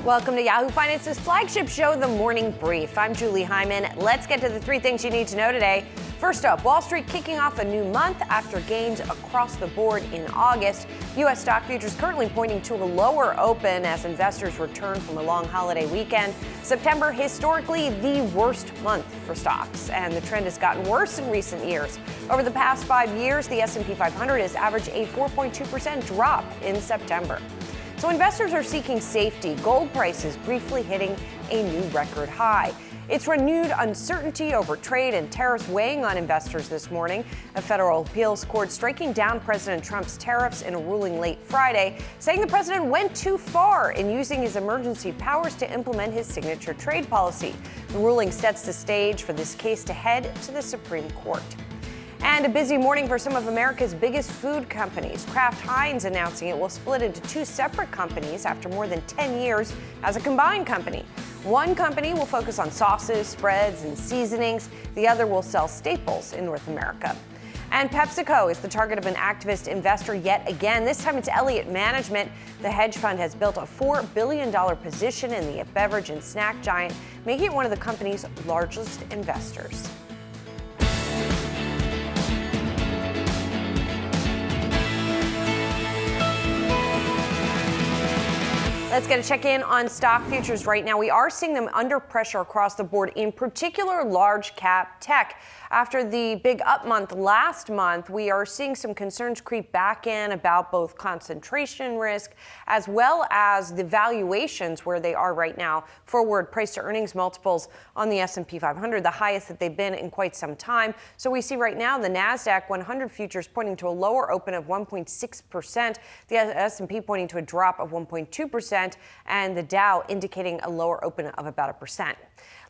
Welcome to Yahoo Finance's flagship show, The Morning Brief. I'm Julie Hyman. Let's get to the three things you need to know today. First up, Wall Street kicking off a new month after gains across the board in August. U.S. stock futures currently pointing to a lower open as investors return from a long holiday weekend. September, historically the worst month for stocks, and the trend has gotten worse in recent years. Over the past 5 years, the S&P 500 has averaged a 4.2% drop in September. So investors are seeking safety. Gold prices briefly hitting a new record high. It's renewed uncertainty over trade and tariffs weighing on investors this morning. A federal appeals court striking down President Trump's tariffs in a ruling late Friday, saying the president went too far in using his emergency powers to implement his signature trade policy. The ruling sets the stage for this case to head to the Supreme Court. And a busy morning for some of America's biggest food companies. Kraft-Heinz announcing it will split into two separate companies after more than 10 years as a combined company. One company will focus on sauces, spreads, and seasonings. The other will sell staples in North America. And PepsiCo is the target of an activist investor yet again. This time it's Elliott Management. The hedge fund has built a $4 billion position in the beverage and snack giant, making it one of the company's largest investors. Let's get a check-in on stock futures right now. We are seeing them under pressure across the board, in particular large cap tech. After the big up month last month, we are seeing some concerns creep back in about both concentration risk as well as the valuations where they are right now. Forward price to earnings multiples on the S&P 500, the highest that they've been in quite some time. So we see right now the NASDAQ 100 futures pointing to a lower open of 1.6%, the S&P pointing to a drop of 1.2%, and the Dow indicating a lower open of about 1%.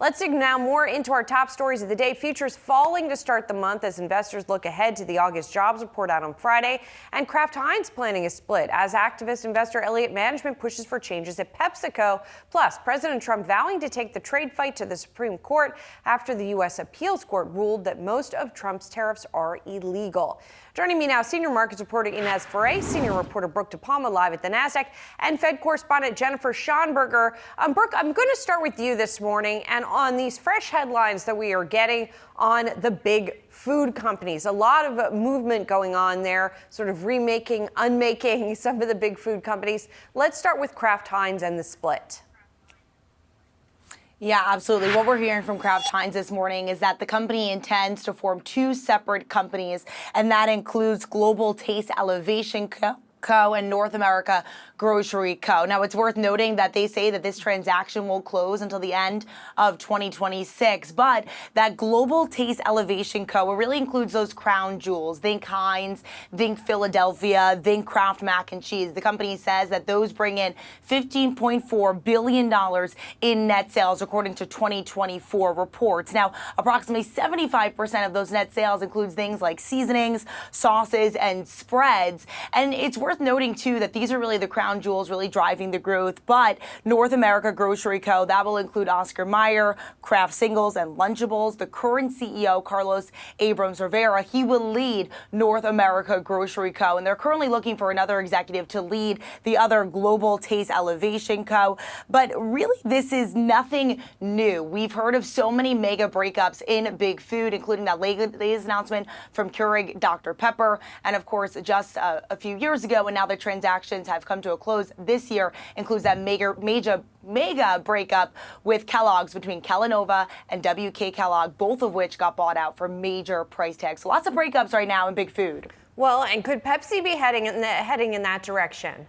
Let's dig now more into our top stories of the day. Futures falling to start the month as investors look ahead to the August jobs report out on Friday. And Kraft-Heinz planning a split as activist investor Elliott Management pushes for changes at PepsiCo. Plus, President Trump vowing to take the trade fight to the Supreme Court after the U.S. appeals court ruled that most of Trump's tariffs are illegal. Joining me now, senior markets reporter Inez Ferre, senior reporter Brooke DePalma live at the NASDAQ, and Fed correspondent Jennifer Schonberger. Brooke, I'm going to start with you this morning and on these fresh headlines that we are getting on the big food companies. A lot of movement going on there, sort of remaking, unmaking some of the big food companies. Let's start with Kraft-Heinz and the split. Yeah, absolutely. What we're hearing from Kraft-Heinz this morning is that the company intends to form two separate companies, and that includes Global Taste Elevation Co. and North America Grocery Co. Now, it's worth noting that they say that this transaction will close until the end of 2026, but that Global Taste Elevation Co. really includes those crown jewels. Think Heinz, think Philadelphia, think Kraft Mac and Cheese. The company says that those bring in $15.4 billion in net sales, according to 2024 reports. Now, approximately 75% of those net sales includes things like seasonings, sauces, and spreads. And it's worth noting, too, that these are really the crown jewels really driving the growth. But North America Grocery Co., that will include Oscar Mayer, Kraft Singles, and Lunchables. The current CEO, Carlos Abrams-Rivera, he will lead North America Grocery Co., and they're currently looking for another executive to lead the other Global Taste Elevation Co. But really, this is nothing new. We've heard of so many mega breakups in big food, including that latest announcement from Keurig Dr. Pepper, and of course, just a few years ago, and now the transactions have come to a close this year, includes that mega breakup with Kellogg's between Kellanova and WK Kellogg, both of which got bought out for major price tags. So lots of breakups right now in big food. Well, and could Pepsi be heading in that direction?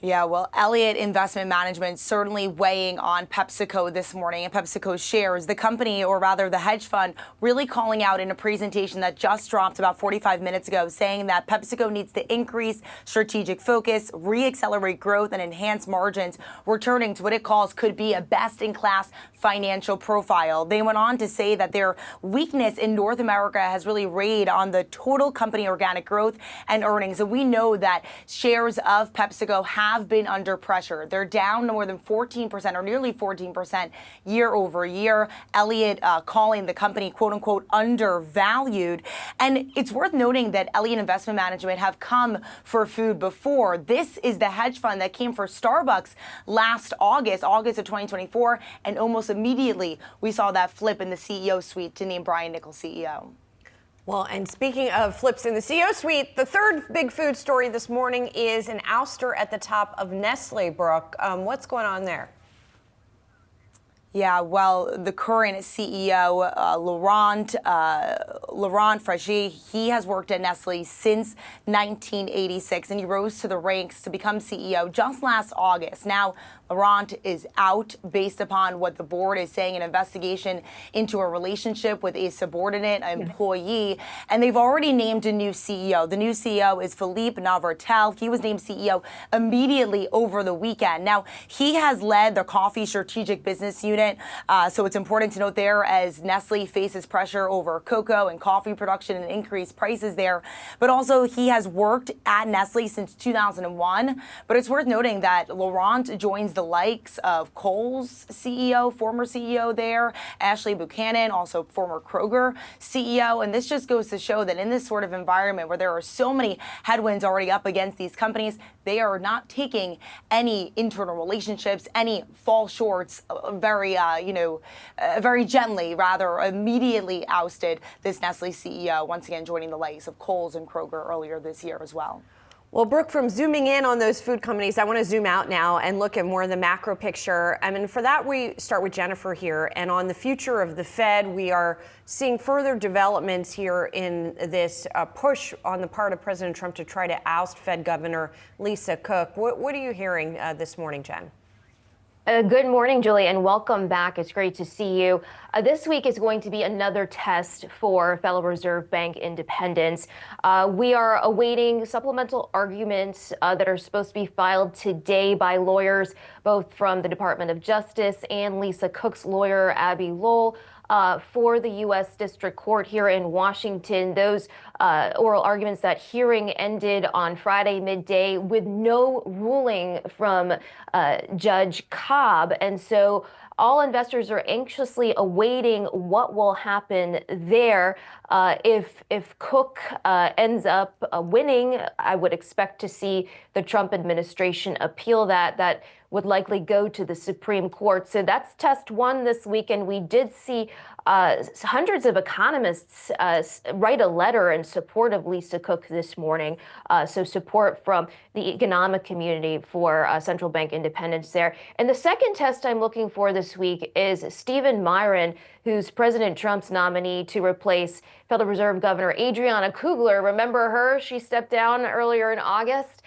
Yeah, well, Elliott Investment Management certainly weighing on PepsiCo this morning and PepsiCo shares. The company, or rather the hedge fund, really calling out in a presentation that just dropped about 45 minutes ago, saying that PepsiCo needs to increase strategic focus, re-accelerate growth, and enhance margins, returning to what it calls could be a best-in-class financial profile. They went on to say that their weakness in North America has really weighed on the total company organic growth and earnings. And we know that shares of PepsiCo have have been under pressure. They're down more than 14% or nearly 14% year over year. Elliott calling the company, quote unquote, undervalued. And it's worth noting that Elliott Investment Management have come for food before. This is the hedge fund that came for Starbucks last August of 2024. And almost immediately, we saw that flip in the CEO suite to name Brian Nichols CEO. Well, and speaking of flips in the CEO suite, the third big food story this morning is an ouster at the top of Nestle, Brooke. What's going on there? Yeah, well, the current CEO, Laurent Frégé, he has worked at Nestle since 1986, and he rose to the ranks to become CEO just last August. Now, Laurent is out based upon what the board is saying, an investigation into a relationship with a subordinate employee, and they've already named a new CEO. The new CEO is Philippe Novotel. He was named CEO immediately over the weekend. Now, he has led the coffee strategic business unit, so it's important to note there as Nestle faces pressure over cocoa and coffee production and increased prices there. But also, he has worked at Nestle since 2001. But it's worth noting that Laurent joins the likes of Kohl's CEO, former CEO there, Ashley Buchanan, also former Kroger CEO. And this just goes to show that in this sort of environment where there are so many headwinds already up against these companies, they are not taking any internal relationships, any fall shorts, very gently, rather immediately ousted this Nestle CEO, once again joining the likes of Kohl's and Kroger earlier this year as well. Well, Brooke, from zooming in on those food companies, I want to zoom out now and look at more of the macro picture. I mean, for that, we start with Jennifer here. And on the future of the Fed, we are seeing further developments here in this push on the part of President Trump to try to oust Fed Governor Lisa Cook. What are you hearing this morning, Jen? Good morning, Julie, and welcome back. It's great to see you. This week is going to be another test for Federal Reserve Bank independence. We are awaiting supplemental arguments that are supposed to be filed today by lawyers, both from the Department of Justice and Lisa Cook's lawyer, Abby Lowell, for the U.S. District Court here in Washington. Those oral arguments, that hearing ended on Friday midday with no ruling from Judge Cobb. And so all investors are anxiously awaiting what will happen there. If Cook ends up winning, I would expect to see the Trump administration appeal that. That would likely go to the Supreme Court. So that's test one this week. And we did see hundreds of economists write a letter in support of Lisa Cook this morning. So support from the economic community for central bank independence there. And the second test I'm looking for this week is Stephen Myron, who's President Trump's nominee to replace Federal Reserve Governor Adriana Kugler. Remember her? She stepped down earlier in August.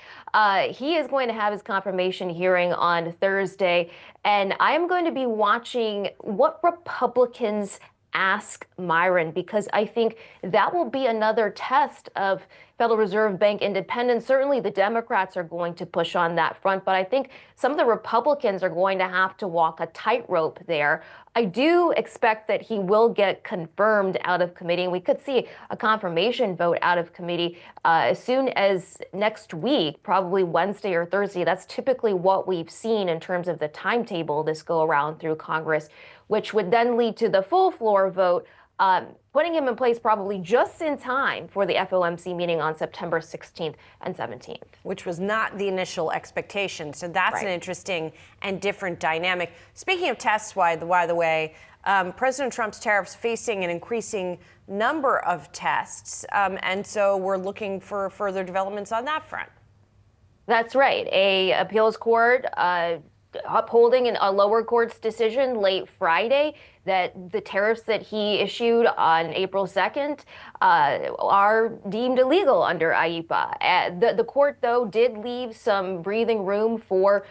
He is going to have his confirmation hearing on Thursday, and I'm going to be watching what Republicans ask Myron, because I think that will be another test of Federal Reserve Bank independence. Certainly the Democrats are going to push on that front, but I think some of the Republicans are going to have to walk a tightrope there. I do expect that he will get confirmed out of committee, and we could see a confirmation vote out of committee as soon as next week, probably Wednesday or Thursday. That's typically what we've seen in terms of the timetable this go around through Congress, which would then lead to the full floor vote, putting him in place probably just in time for the FOMC meeting on September 16th and 17th. Which was not the initial expectation. So that's right. An interesting and different dynamic. Speaking of tests, by the way, President Trump's tariffs facing an increasing number of tests. And so we're looking for further developments on that front. That's right. A appeals court upholding a lower court's decision late Friday that the tariffs that he issued on April 2nd are deemed illegal under IEEPA. The court, though, did leave some breathing room for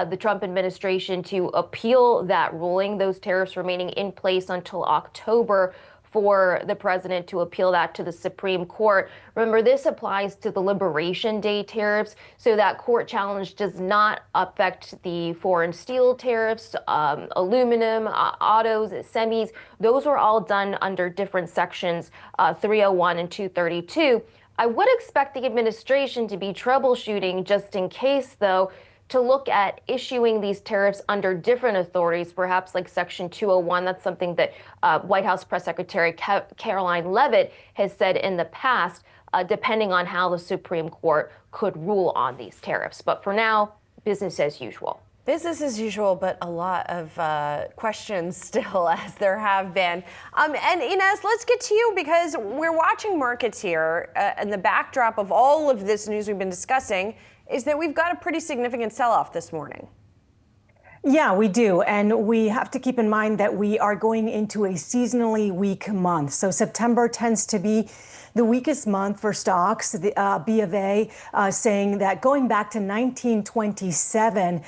the Trump administration to appeal that ruling, those tariffs remaining in place until October for the president to appeal that to the Supreme Court. Remember, this applies to the Liberation Day tariffs, so that court challenge does not affect the foreign steel tariffs, aluminum, autos, semis. Those were all done under different sections, 301 and 232. I would expect the administration to be troubleshooting just in case, though, to look at issuing these tariffs under different authorities, perhaps like Section 201. That's something that White House Press Secretary Caroline Leavitt has said in the past, depending on how the Supreme Court could rule on these tariffs. But for now, business as usual. Business as usual, but a lot of questions still, as there have been. And Inez, let's get to you, because we're watching markets here, and the backdrop of all of this news we've been discussing is that we've got a pretty significant sell-off this morning. Yeah, we do. And we have to keep in mind that we are going into a seasonally weak month. So September tends to be the weakest month for stocks. The B of A saying that going back to 1927,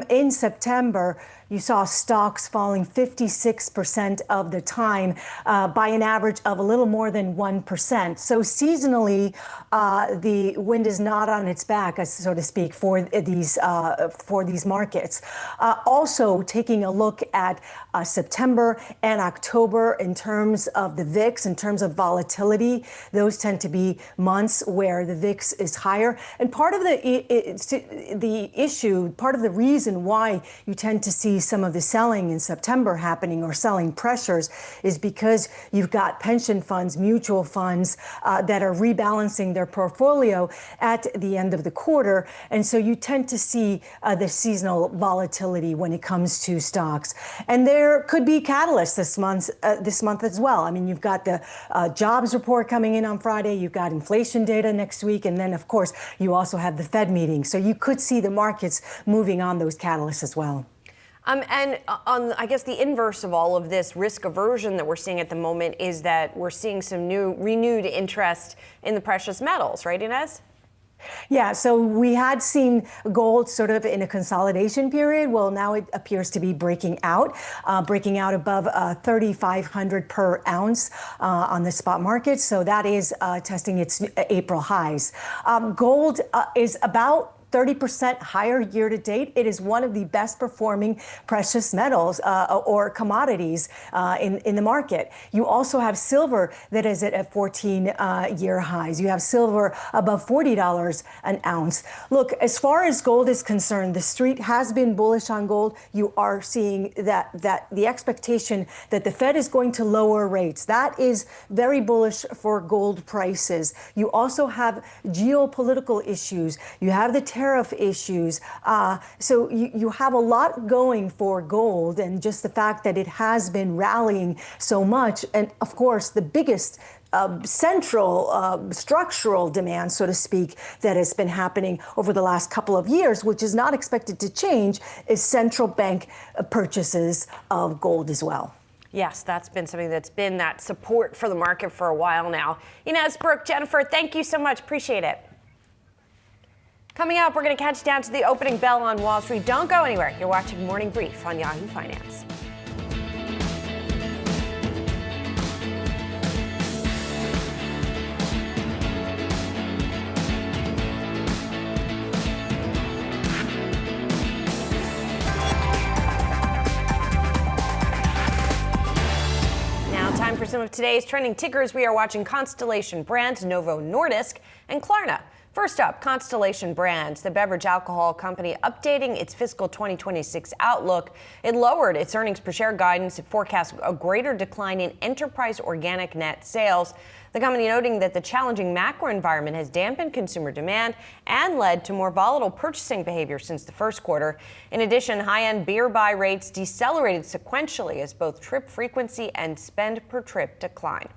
in September, you saw stocks falling 56% of the time by an average of a little more than 1%. So seasonally, the wind is not on its back, so to speak, for these markets. Also, taking a look at September and October in terms of the VIX, in terms of volatility, those tend to be months where the VIX is higher. And part of the issue, part of the reason why you tend to see some of the selling in September happening, or selling pressures, is because you've got pension funds, mutual funds that are rebalancing their portfolio at the end of the quarter. And so you tend to see the seasonal volatility when it comes to stocks. And there could be catalysts this month as well. I mean, you've got the jobs report coming in on Friday, you've got inflation data next week, and then, of course, you also have the Fed meeting. So you could see the markets moving on those catalysts as well. And on, I guess, the inverse of all of this risk aversion that we're seeing at the moment is that we're seeing some renewed interest in the precious metals, right, Inez? Yeah, so we had seen gold sort of in a consolidation period. Well, now it appears to be breaking out above 3,500 per ounce on the spot market. So that is testing its April highs. Gold is about 30% higher year to date. It is one of the best performing precious metals or commodities in the market. You also have silver that is at 14-year highs. You have silver above $40 an ounce. Look, as far as gold is concerned, the street has been bullish on gold. You are seeing that the expectation that the Fed is going to lower rates. That is very bullish for gold prices. You also have geopolitical issues. You have the tariff issues. So you have a lot going for gold, and just the fact that it has been rallying so much. And of course, the biggest central structural demand, so to speak, that has been happening over the last couple of years, which is not expected to change, is central bank purchases of gold as well. Yes, that's been something that's been that support for the market for a while now. Inez, Brooke, Jennifer, thank you so much. Appreciate it. Coming up, we're going to catch you down to the opening bell on Wall Street. Don't go anywhere. You're watching Morning Brief on Yahoo Finance. Time for some of today's trending tickers. We are watching Constellation Brands, Novo Nordisk, and Klarna. First up, Constellation Brands, the beverage alcohol company, updating its fiscal 2026 outlook. It lowered its earnings per share guidance. It forecasts a greater decline in enterprise organic net sales. The company noting that the challenging macro environment has dampened consumer demand and led to more volatile purchasing behavior since the first quarter. In addition, high-end beer buy rates decelerated sequentially as both trip frequency and spend per trip decline.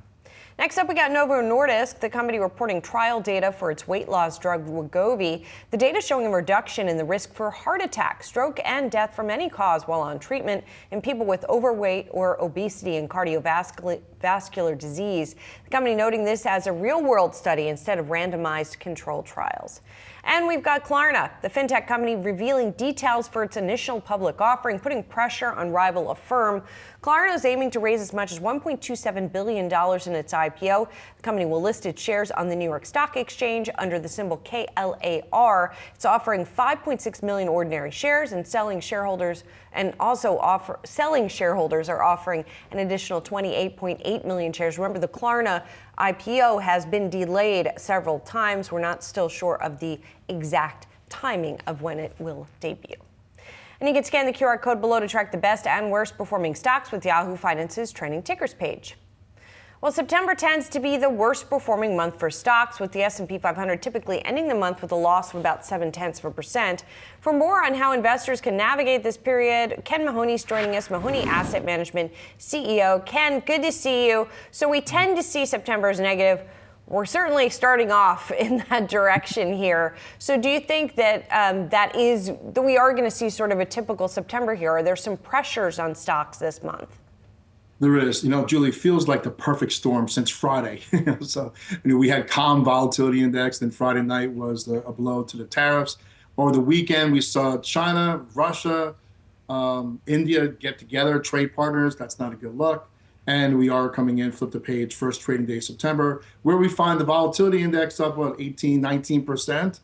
Next up, we got Novo Nordisk, the company reporting trial data for its weight loss drug Wegovy. The data showing a reduction in the risk for heart attack, stroke, and death from any cause while on treatment in people with overweight or obesity and cardiovascular disease. The company noting this as a real-world study instead of randomized controlled trials. And we've got Klarna, the fintech company, revealing details for its initial public offering, putting pressure on rival Affirm. Klarna is aiming to raise as much as $1.27 billion in its IPO. The company will list its shares on the New York Stock Exchange under the symbol KLAR. It's offering 5.6 million ordinary shares, and selling shareholders are offering an additional 28.8 million shares. Remember, the Klarna IPO has been delayed several times. We're not still sure of the exact timing of when it will debut. And you can scan the QR code below to track the best and worst performing stocks with Yahoo Finance's trending tickers page. Well, September tends to be the worst performing month for stocks, with the S&P 500 typically ending the month with a loss of about 0.7%. For more on how investors can navigate this period, Ken Mahoney's joining us, Mahoney Asset Management CEO. Ken, good to see you. So we tend to see September as negative. We're certainly starting off in that direction here. So do you think that that we are going to see sort of a typical September here? Are there some pressures on stocks this month? There is. Julie, feels like the perfect storm since Friday. So, we had calm volatility index, then Friday night was a blow to the tariffs. Over the weekend, we saw China, Russia, India get together, trade partners. That's not a good look. And we are coming in, flip the page, first trading day, September, where we find the volatility index up, 18, 19%,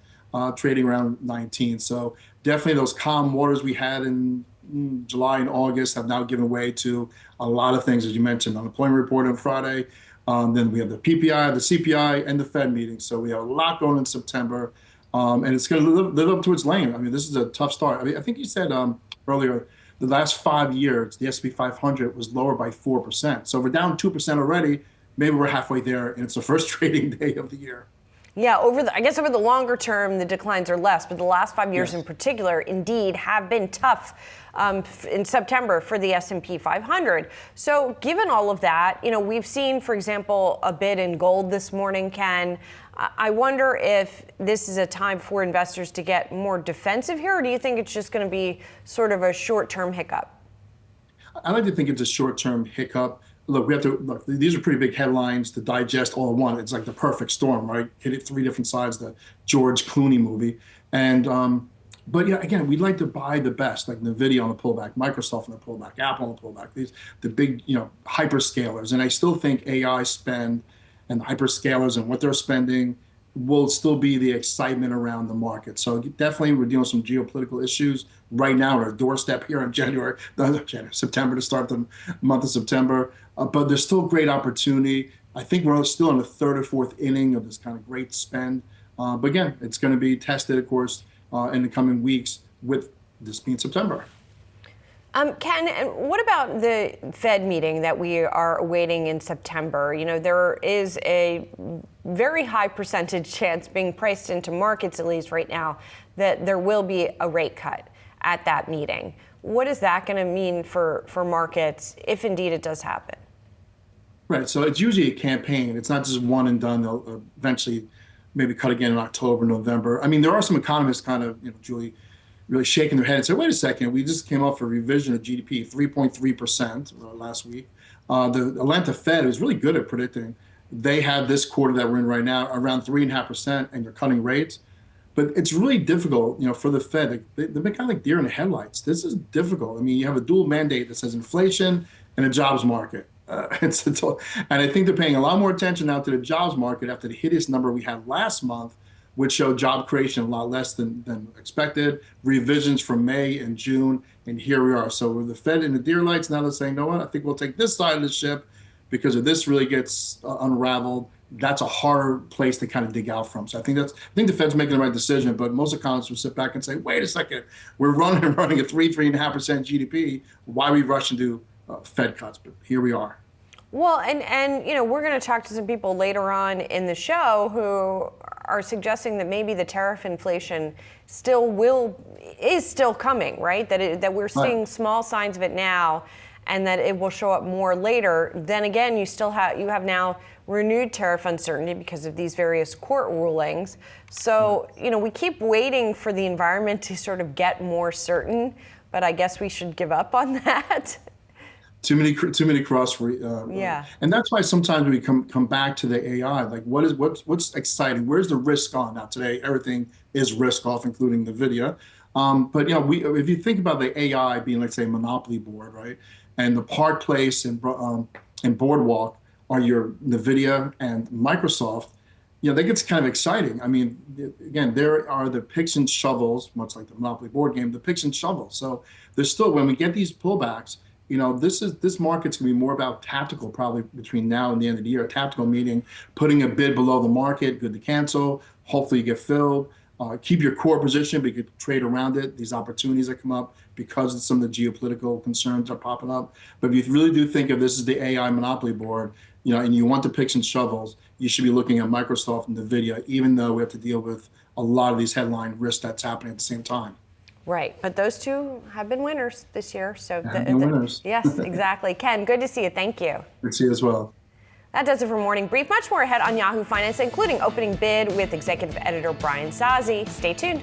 trading around 19. So definitely those calm waters we had in July and August have now given way to a lot of things, as you mentioned, unemployment report on Friday. Then we have the PPI, the CPI, and the Fed meeting. So we have a lot going in September, and it's going to live up to its lane. I mean, this is a tough start. I think you said earlier, the last 5 years, the S&P 500 was lower by 4%. So we're down 2% already. Maybe we're halfway there, and it's the first trading day of the year. Yeah, I guess over the longer term, the declines are less, but the last 5 years in particular, indeed, have been tough in September for the S&P 500. So given all of that, we've seen, for example, a bid in gold this morning, Ken. I wonder if this is a time for investors to get more defensive here, or do you think it's just going to be sort of a short-term hiccup? I like to think it's a short-term hiccup. Look, these are pretty big headlines to digest all in one. It's like the perfect storm, right? Hit it three different sides, the George Clooney movie. And, but yeah, again, we'd like to buy the best, like NVIDIA on the pullback, Microsoft on the pullback, Apple on the pullback, the big, hyperscalers. And I still think AI spend and the hyperscalers and what they're spending will still be the excitement around the market. So definitely we're dealing with some geopolitical issues right now at our doorstep here in September, to start the month of September. But there's still great opportunity. I think we're still in the third or fourth inning of this kind of great spend. But again, it's going to be tested, of course, in the coming weeks, with this being September. Ken, what about the Fed meeting that we are awaiting in September? There is a very high percentage chance being priced into markets, at least right now, that there will be a rate cut at that meeting. What is that going to mean for markets if indeed it does happen? Right. So it's usually a campaign. It's not just one and done. They'll eventually maybe cut again in October, November. I mean, there are some economists kind of, Julie, really shaking their head and say, wait a second, we just came off a revision of GDP, 3.3% last week. The Atlanta Fed is really good at predicting. They have this quarter that we're in right now around 3.5%, and they're cutting rates. But it's really difficult, for the Fed. They've been kind of like deer in the headlights. This is difficult. I mean, you have a dual mandate that says inflation and a jobs market. And I think they're paying a lot more attention now to the jobs market after the hideous number we had last month, which showed job creation a lot less than expected, revisions from May and June, and here we are. So with the Fed in the deer lights, now they're saying, no, I think we'll take this side of the ship, because if this really gets unraveled, that's a harder place to kind of dig out from. So I think the Fed's making the right decision, but most economists will sit back and say, wait a second, we're running a 3.5% GDP. Why are we rushing to Fed cuts? But here we are. Well, and we're going to talk to some people later on in the show who are suggesting that maybe the tariff inflation is still coming, right? That we're seeing small signs of it now, and that it will show up more later. Then again, you have now renewed tariff uncertainty because of these various court rulings. So we keep waiting for the environment to sort of get more certain, but I guess we should give up on that. Too many cross. Yeah. And that's why sometimes we come back to the AI. Like, what's exciting? Where's the risk on? Now today, everything is risk off, including NVIDIA. But if you think about the AI being, let's say, Monopoly board, right, and the Park Place and Boardwalk are your NVIDIA and Microsoft. That gets kind of exciting. I mean, again, there are the picks and shovels, much like the Monopoly board game, the picks and shovels. So there's still, when we get these pullbacks, this market's gonna be more about tactical, probably between now and the end of the year. A tactical meaning putting a bid below the market, good to cancel. Hopefully you get filled. keep your core position, but you could trade around it, these opportunities that come up because of some of the geopolitical concerns are popping up. But if you really do think of this as the AI monopoly board, and you want the picks and shovels, you should be looking at Microsoft and NVIDIA, even though we have to deal with a lot of these headline risks that's happening at the same time. Right, but those two have been winners this year. So winners. Yes, exactly. Ken, good to see you. Thank you. Good to see you as well. That does it for Morning Brief. Much more ahead on Yahoo Finance, including opening bid with executive editor Brian Sazi. Stay tuned.